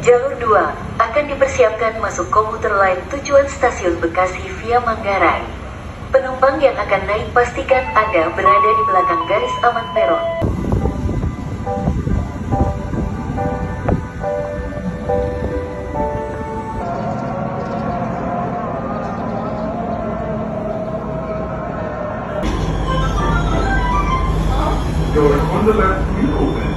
Jalur 2 akan dipersiapkan masuk komuter lain tujuan stasiun Bekasi via Manggarai. Penumpang yang akan naik pastikan Anda berada di belakang garis aman peron. Door on the left will open.